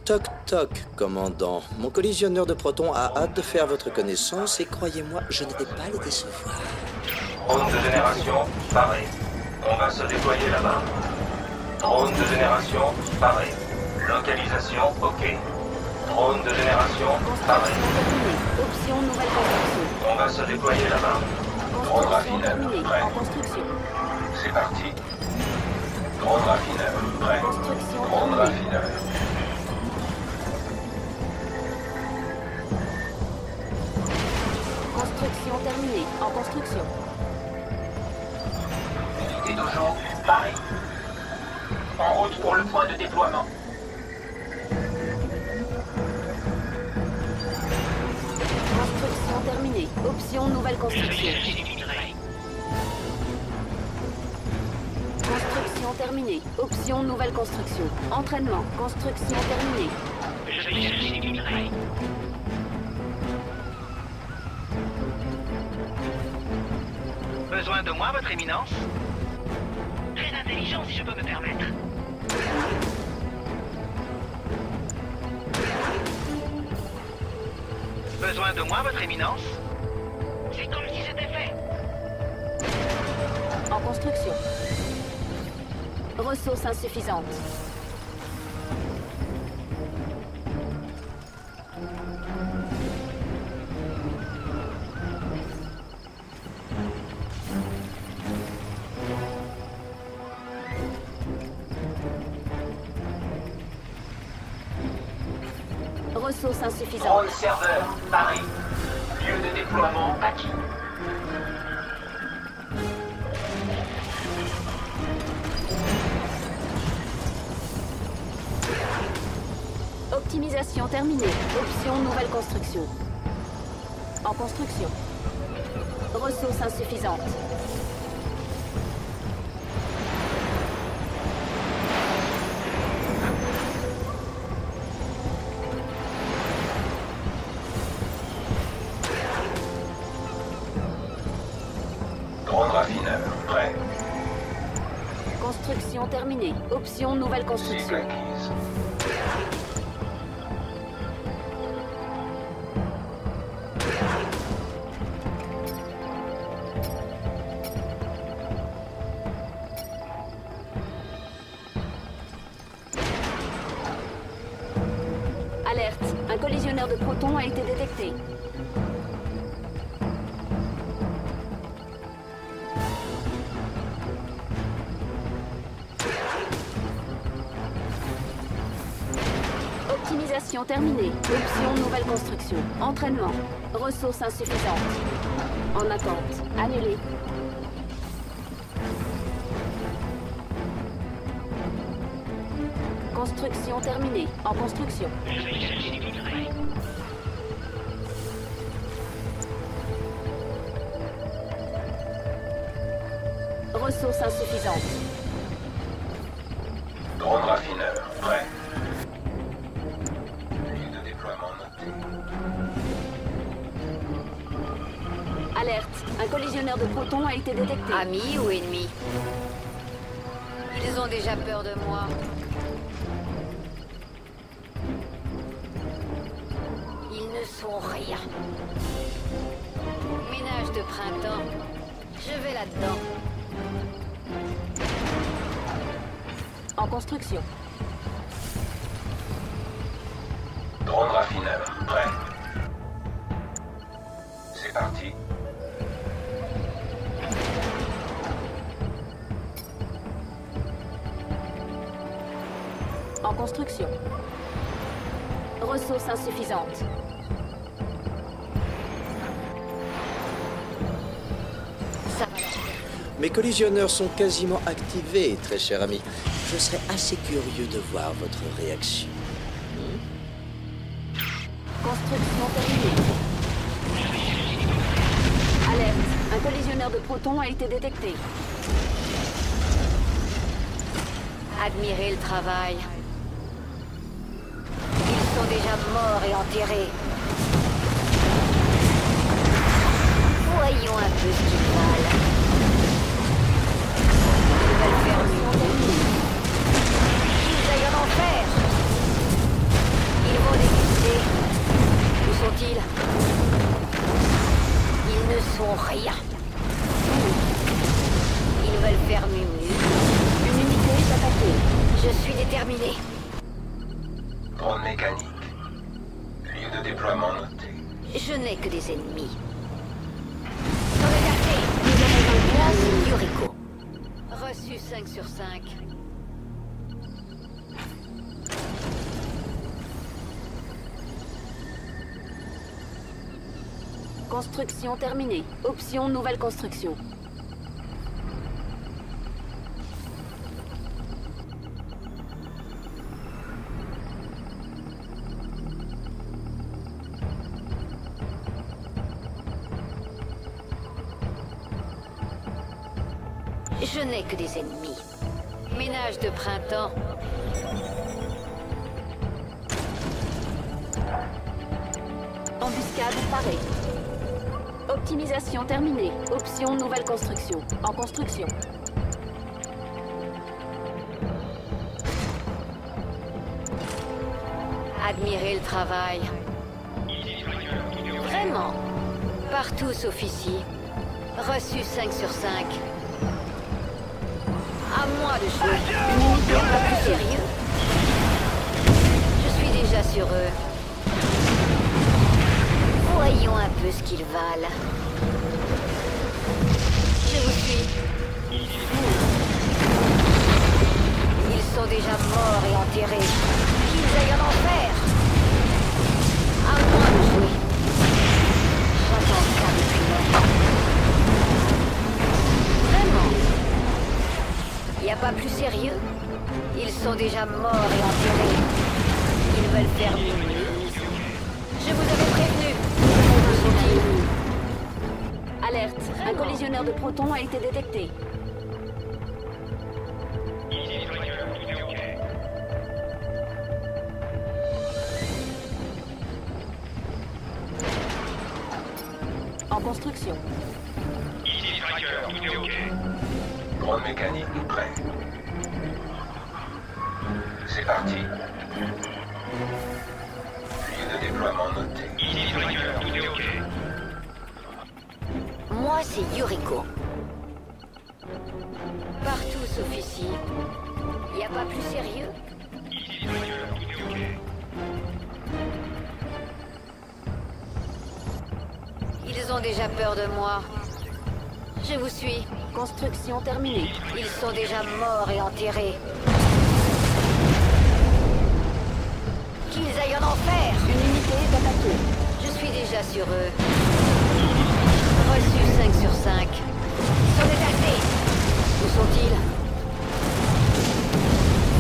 Toc toc, commandant. Mon collisionneur de protons a hâte de faire votre connaissance et croyez-moi, je ne vais pas le décevoir. Drone de génération, paré. On va se déployer là-bas. Drone de génération, paré. Localisation, ok. Drone de génération, paré. Option nouvelle construction. On va se déployer là-bas. Drone Construction raffineur, terminée. prêt. En construction. C'est parti. Drone raffineur, prêt. Construction Drone terminée. raffineur. Construction terminée. En construction. Unité dojo, paré. En route pour le point de déploiement. Construction terminée. Option nouvelle construction. Construction terminée. Option nouvelle construction. Entraînement. Construction terminée. Besoin de moi, votre éminence? Très intelligent, si je peux me permettre. Besoin de moi, votre éminence? C'est comme si c'était fait. En construction. Ressources insuffisantes. Ressources insuffisantes. Drone serveur, paré. Lieu de déploiement acquis. Optimisation terminée. Option nouvelle construction. En construction. Ressources insuffisantes. Drone raffineur, prêt. Construction terminée. Option nouvelle construction. Cible acquise. Alerte. Un collisionneur de protons a été détecté. Optimisation terminée. Option nouvelle construction. Entraînement. Ressources insuffisantes. En attente. Annulé. Construction terminée. En construction. Ressources insuffisantes. Drone raffineur, prêt. Lieu de déploiement noté. Alerte. Un collisionneur de protons a été détecté. Amis ou ennemis? Ils ont déjà peur de moi. Ils ne sont rien. Ménage de printemps. Je vais là-dedans. En construction. Drone raffineur, prêt. C'est parti. En construction. Ressources insuffisantes. Ça va. Mes collisionneurs sont quasiment activés, très cher ami. Je serais assez curieux de voir votre réaction. Construction terminée. Alerte. Un collisionneur de protons a été détecté. Admirez le travail. Ils sont déjà morts et enterrés. Voyons un peu ce qu'ils valent. Ils veulent faire mieux. Qu'ils aillent en enfer. rien. Ils veulent faire mieux. Une unité est attaquée. Je suis déterminé. Drone mécanique. Lieu de déploiement noté. Je n'ai que des ennemis. Dans le quartier, nous avons un classe Yuriko. Reçu 5 sur 5. Construction terminée. Option nouvelle construction. Je n'ai que des ennemis. Ménage de printemps. Embuscade parée. Optimisation terminée. Option nouvelle construction. En construction. Admirez le travail. Vraiment. Partout sauf ici. Reçu 5 sur 5. À moi de jouer. Une unité pas plus sérieux. Je suis déjà sur eux. Voyons un peu ce qu'ils valent. Je vous suis. Ils sont déjà morts et enterrés. Qu'ils aillent en enfer. À moi de jouer. J'attends ça depuis longtemps. Vraiment. Y a pas plus sérieux? Ils sont déjà morts et enterrés. Ils veulent faire mieux. Je vous avais prévenu. Où sont-ils? Alerte. Un collisionneur de protons a été détecté. En construction. Drone mécanique prêt. C'est parti. Lieu de déploiement noté. Moi, c'est Yuriko. Partout sauf ici. Y a pas plus sérieux? Ils ont déjà peur de moi. Je vous suis. Construction terminée. Ils sont déjà morts et enterrés. Qu'ils aillent en enfer! Une unité est attaquée. Je suis déjà sur eux. Reçu 5 sur 5. Ils sont détachés. Où sont-ils?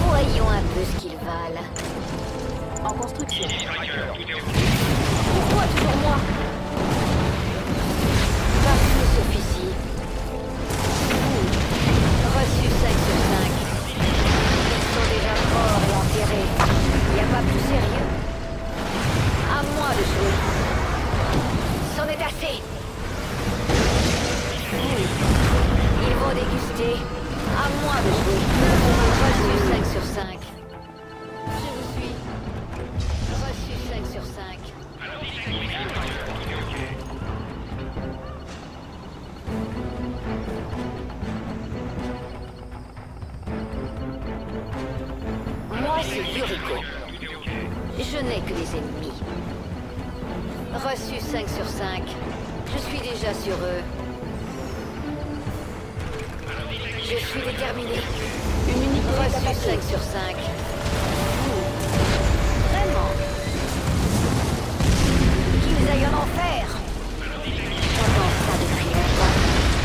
Voyons un peu ce qu'ils valent. En construction. Pourquoi toujours moi? Partout sauf ici. Reçu 5 sur 5. Ils sont déjà morts et enterrés. Y a pas plus sérieux? À moi de jouer. C'en est assez. Ils vont déguster. À moi de jouer. Reçu 5 sur 5. Je vous suis. Reçu 5 sur 5. Moi, c'est Yuriko. Je n'ai que des ennemis. Reçu 5 sur 5. Je suis déjà sur eux. Je suis déterminé. Une unité est Reçu attaquée. 5 sur 5. Vraiment. Qu'ils aillent en enfer. J'entends ça depuis longtemps.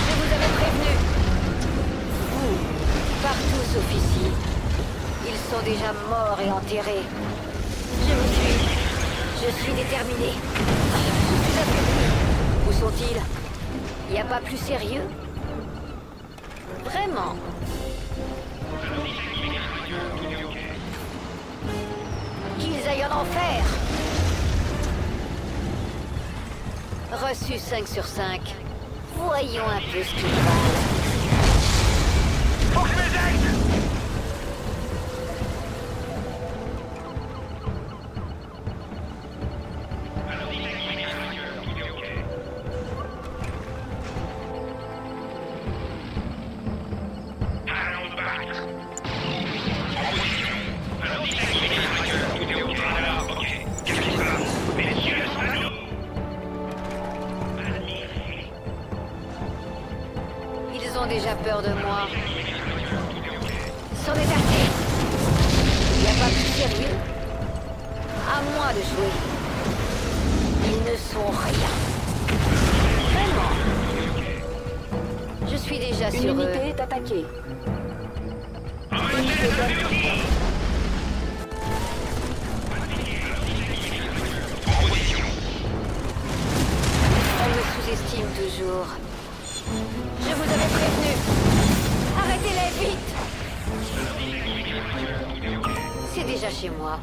Je vous avais prévenu. Partout sauf ici. Ils sont déjà morts et enterrés. Je vous suis. Je suis déterminé. Je suis affaibli. Où sont-ils? Y a pas plus sérieux? Vraiment? Qu'ils aillent en enfer! Reçu 5 sur 5. Voyons un peu ce qu'ils valent. Faut que je les aide! Ils ont déjà peur de moi. C'en est assez. Il n'y a pas plus sérieux. À moi de jouer. Ils ne sont rien. Vraiment. Je suis déjà Une sur eux. unité est attaquée. On me sous-estime toujours. Je vous avais prévenu. Arrêtez-les vite. C'est déjà chez moi.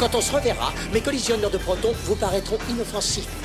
Quand on se reverra, mes collisionneurs de protons vous paraîtront inoffensifs.